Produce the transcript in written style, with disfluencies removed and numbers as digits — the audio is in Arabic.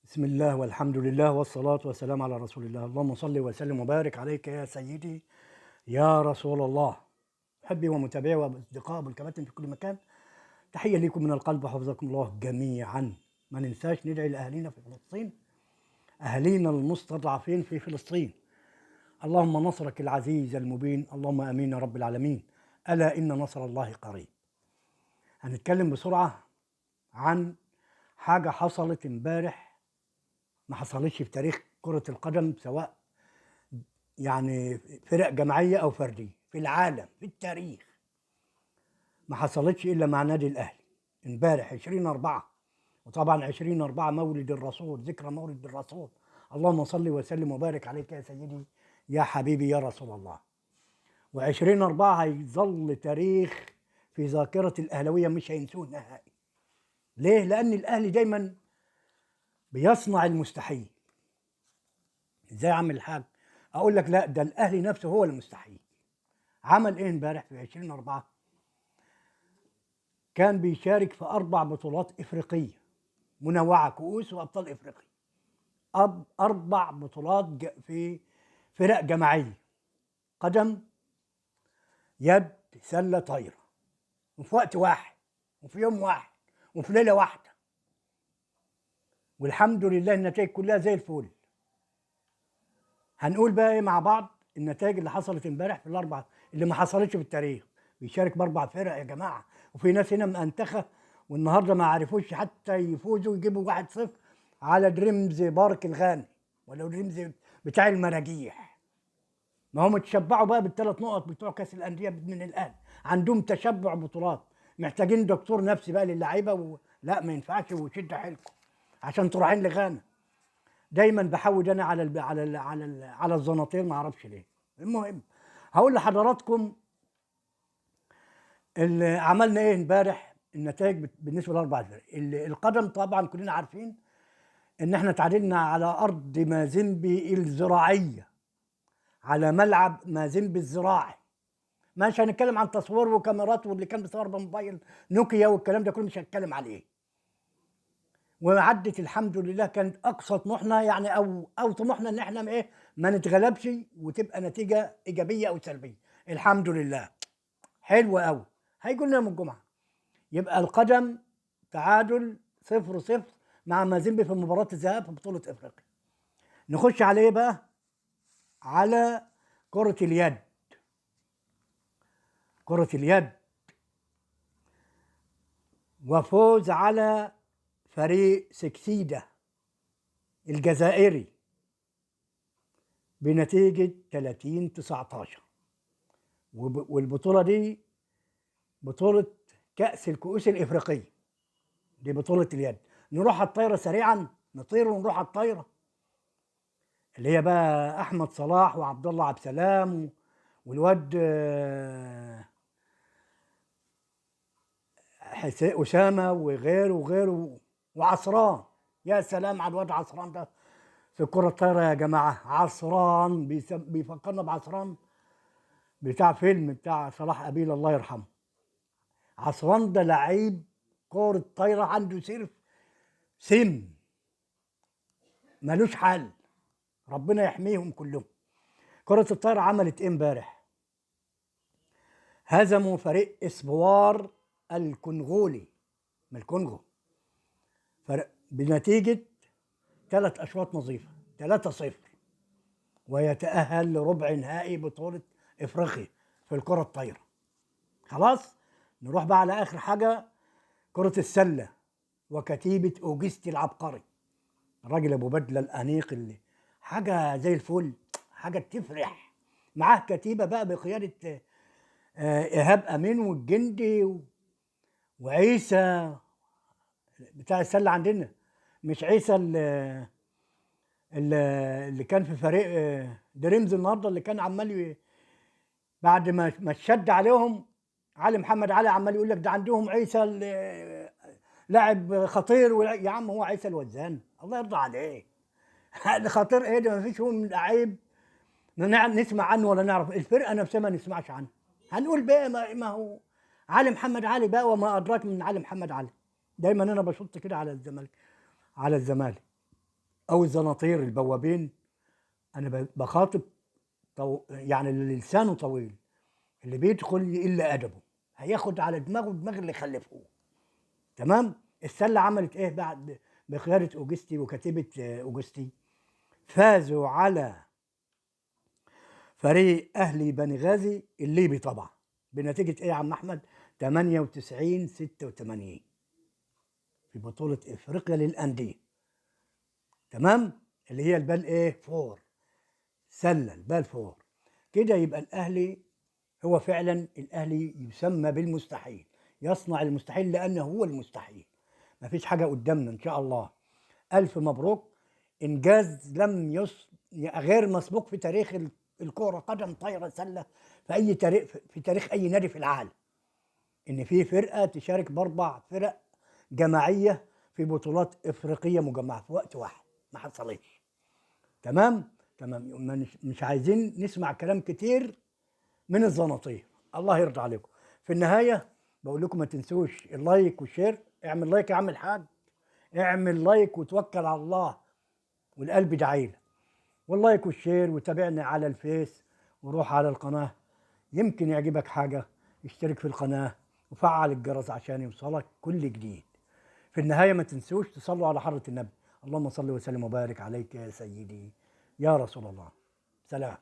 بسم الله والحمد لله والصلاة والسلام على رسول الله. اللهم صل وسلم وبارك عليك يا سيدي يا رسول الله. محبي ومتابعي وأصدقائي والكباتن في كل مكان، تحية لكم من القلب وحفظكم الله جميعا. ما ننساش ندعي لأهالينا في فلسطين، أهالينا المستضعفين في فلسطين. اللهم نصرك العزيز المبين، اللهم آمين يا رب العالمين. ألا إن نصر الله قريب. هنتكلم بسرعة عن حاجة حصلت امبارح، ما حصلتش في تاريخ كرة القدم، سواء يعني فرق جماعية أو فردية في العالم في التاريخ. ما حصلتش إلا مع نادي الأهلي امبارح 20/4. وطبعا 20/4 مولد الرسول، ذكرى مولد الرسول. اللهم صل وسلم وبارك عليك يا سيدي يا حبيبي يا رسول الله. و20/4 هيظل تاريخ في ذاكرة الأهلوية، مش هينسوه نهائي. ليه؟ لأن الأهلي دايما بيصنع المستحيل. ازاي اعمل الحاج؟ اقول لك لا، ده الاهلي نفسه هو المستحيل. عمل ايه امبارح في 20/4؟ كان بيشارك في 4 بطولات افريقيه منوعه، كؤوس وابطال افريقيا. 4 بطولات في فرق جماعيه: قدم، يد، سله، طايره، وفي وقت واحد، وفي يوم واحد، وفي ليله واحده. والحمد لله النتائج كلها زي الفل. هنقول بقى ايه مع بعض النتائج اللي حصلت امبارح في ال4 اللي ما حصلتش في التاريخ. بيشارك ب4 فرق يا جماعه، وفي ناس هنا مأنتخه والنهارده ما عرفوش حتى يفوزوا، يجيبوا 1-0 على دريمز بارك الغاني، ولا دريمز بتاع المراجيح. ما هم اتشبعوا بقى بال3 نقط بتوع كاس الانديه من الاهلي. عندهم تشبع بطولات، محتاجين دكتور نفسي بقى للعيبه لا ما ينفعش، وشد حيلكم عشان انتوا رايحين لغانا. دايما بحود انا على الزناطير، ما اعرفش ليه. المهم هقول لحضراتكم اللي عملنا ايه امبارح. النتائج بالنسبه ل4 فرق. القدم طبعا كلنا عارفين ان احنا تعادلنا على ارض مازيمبي الزراعيه، على ملعب مازيمبي الزراعي. مش هنتكلم عن تصوير وكاميرات واللي كان بيصور بموبايل نوكيا والكلام ده كله، مش هنتكلم عليه. وعدت الحمد لله، كانت اقصى طموحنا يعني او طموحنا ان احنا ايه، ما نتغلبش وتبقى نتيجه ايجابيه او سلبيه. الحمد لله، حلو قوي. هيقول لنا يوم الجمعه يبقى القدم تعادل 0-0 مع مازيمبي في مباراه الذهاب في بطوله افريقيا. نخش على ايه بقى؟ على كره اليد. كره اليد وفوز على فريق سكسيدا الجزائري بنتيجه 30-19. والبطوله دي بطوله كاس الكؤوس الافريقيه، دي بطوله اليد. نروح على الطايره سريعا، نطير ونروح على الطايره اللي هي بقى احمد صلاح وعبد الله عبد السلام والواد حسين اسامه وغيره وغيره وعصران. يا سلام على الواد عصران ده في الكره الطايره يا جماعه. عصران بيفكرنا بعصران بتاع فيلم بتاع صلاح قبيل الله يرحمه. عصران ده لعيب كرة طايرة، عنده سيرف سم ملوش حل، ربنا يحميهم كلهم. كرة الطايرة عملت ايه امبارح؟ هزموا فريق اسبوار الكونغولي من الكونغو فرق بنتيجة 3 أشواط نظيفة، 3-0، ويتأهل لربع نهائي بطولة افريقيا في الكرة الطايرة. خلاص، نروح بقى على آخر حاجة، كرة السلة وكتيبة أوجستي العبقري، الراجل ابو بدله الانيق اللي حاجه زي الفل، حاجه تفرح. معاه كتيبه بقى بقياده ايهاب امين والجندي وعيسى بتاع السله عندنا. مش عيسى اللي كان في فريق دريمز النهارده، اللي كان عمال بعد ما اتشد عليهم علي محمد علي، عمال يقول لك ده عندهم عيسى لاعب خطير يا عم هو عيسى الوزان، الله يرضى عليه. خطير ايه ده؟ ما فيش هو من لعيب نسمع عنه ولا نعرف الفرقه نفسها ما نسمعش عنها. هنقول بقى ما هو علي محمد علي بقى، وما ادراك من علي محمد علي. دايما انا بشط كده على الزمالك، على الزمالك. او الزناطير البوابين. انا بخاطب يعني اللي لسانه طويل، اللي بيدخل يقل ادبه هياخد على دماغه دماغ اللي خلفوه. تمام. السله عملت ايه بعد بقياده اوجستي وكتيبه اوجستي؟ فازوا على فريق اهلي بني غازي الليبي طبعا، بنتيجه ايه يا عم احمد؟ 98 86 في بطوله افريقيا للانديه. تمام. اللي هي البال ايه فور، سله البال فور. كده يبقى الاهلي هو فعلا الاهلي يسمى بالمستحيل، يصنع المستحيل لانه هو المستحيل. ما فيش حاجه قدامنا ان شاء الله. الف مبروك، انجاز لم غير مسبوق في تاريخ الكره قدم طايره سله في اي تاريخ، في تاريخ اي نادي في العالم، ان في فرقه تشارك باربع فرق جماعيه في بطولات افريقيه مجمعه في وقت واحد. ما حصلتش. تمام. تمام. مش عايزين نسمع كلام كتير من الزناطير. الله يرضى عليكم. في النهايه بقول لكم ما تنسوش اللايك والشير. اعمل لايك يا عم الحاج، اعمل لايك وتوكل على الله والقلب دعيلك، واللايك والشير، وتابعنا على الفيس وروح على القناه، يمكن يعجبك حاجه. اشترك في القناه وفعل الجرس عشان يوصلك كل جديد. في النهايه ما تنسوش تصلوا على حضره النبي. اللهم صل وسلم وبارك عليك يا سيدي يا رسول الله. سلام.